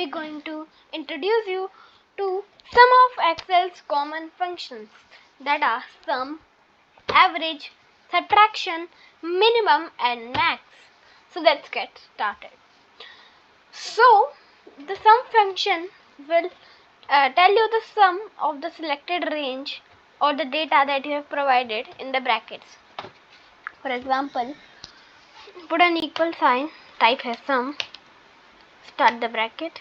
be going to introduce you to some of Excel's common functions, that are sum, average, subtraction, minimum and max. So let's get started. So the sum function will tell you the sum of the selected range or the data that you have provided in the brackets. For example, put an equal sign, type here sum, start the bracket,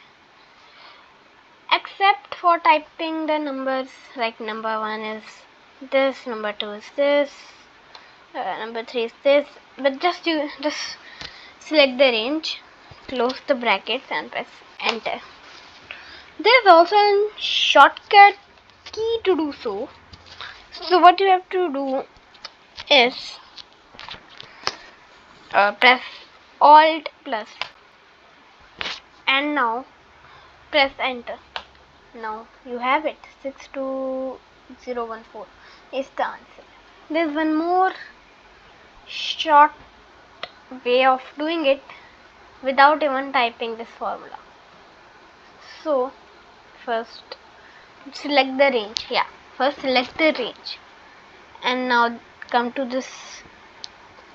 except for typing the numbers, like number 1 is this, number 2 is this, number 3 is this, but just select the range, close the brackets and press enter. There is also a shortcut key to do so. So what you have to do is press Alt plus and now press enter. Now you have it, 62014 is the answer. There's one more short way of doing it without even typing this formula. So first select the range, first select the range and now come to this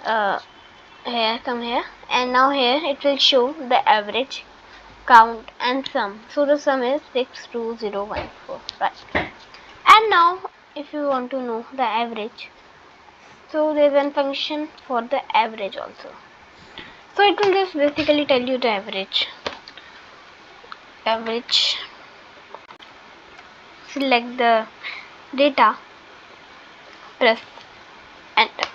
come here, and now here it will show the average, count and sum. So the sum is 62014, right? And now if you want to know the average, so there is a function for the average also. So it will just basically tell you the average. Select the data, press enter,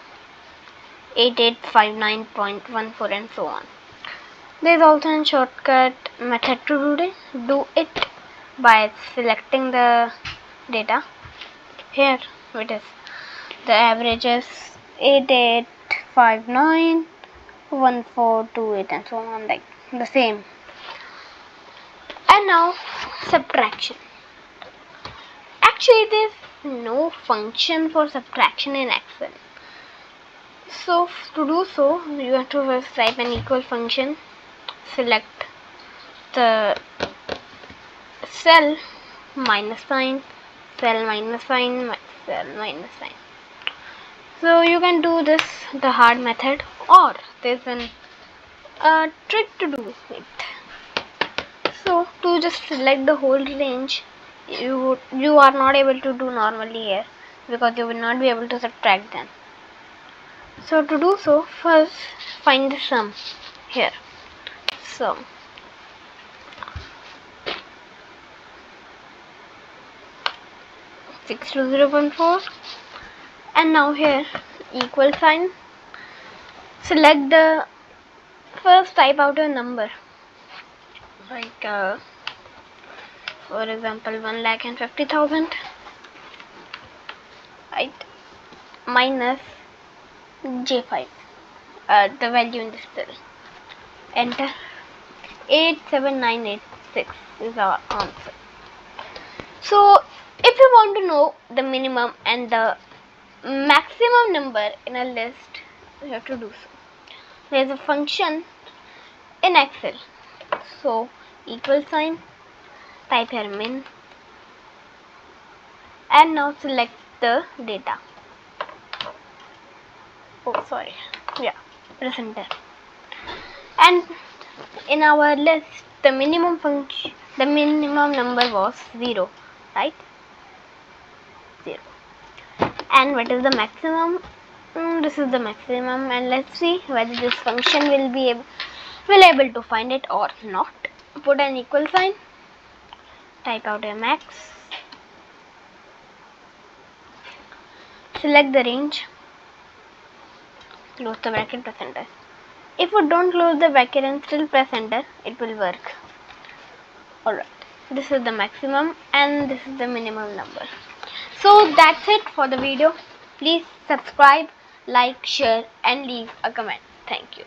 8859.14 and so on. There is also a shortcut method to do it by selecting the data. Here it is, the average is 8859.1428 and so on, like the same. And now subtraction. Actually there is no function for subtraction in Excel. So to do so, you have to first type an equal function, select the cell, minus sign, cell minus sign, cell minus sign. So you can do this the hard method, or there's a trick to do it. So to just select the whole range, you are not able to do normally here, because you will not be able to subtract them. So to do so, first find the sum here. Sum. (62014), and now here equal sign. Select the first, type out a number, like for example 1,50,000, right? Minus J5, the value in this cell. Enter. 87986 is our answer. So if you want to know the minimum and the maximum number in a list, you have to do so. There is a function in Excel. So equal sign, type here min, and now select the data. Press enter. And in our list, the minimum number was 0, right? 0. And what is the maximum? This is the maximum, and let's see whether this function will be able to find it or not. Put an equal sign, type out a max, select the range, close the bracket, press enter. If you don't close the bracket and still press enter, it will work. Alright, this is the maximum and this is the minimum number. So that's it for the video. Please subscribe, like, share and leave a comment. Thank you.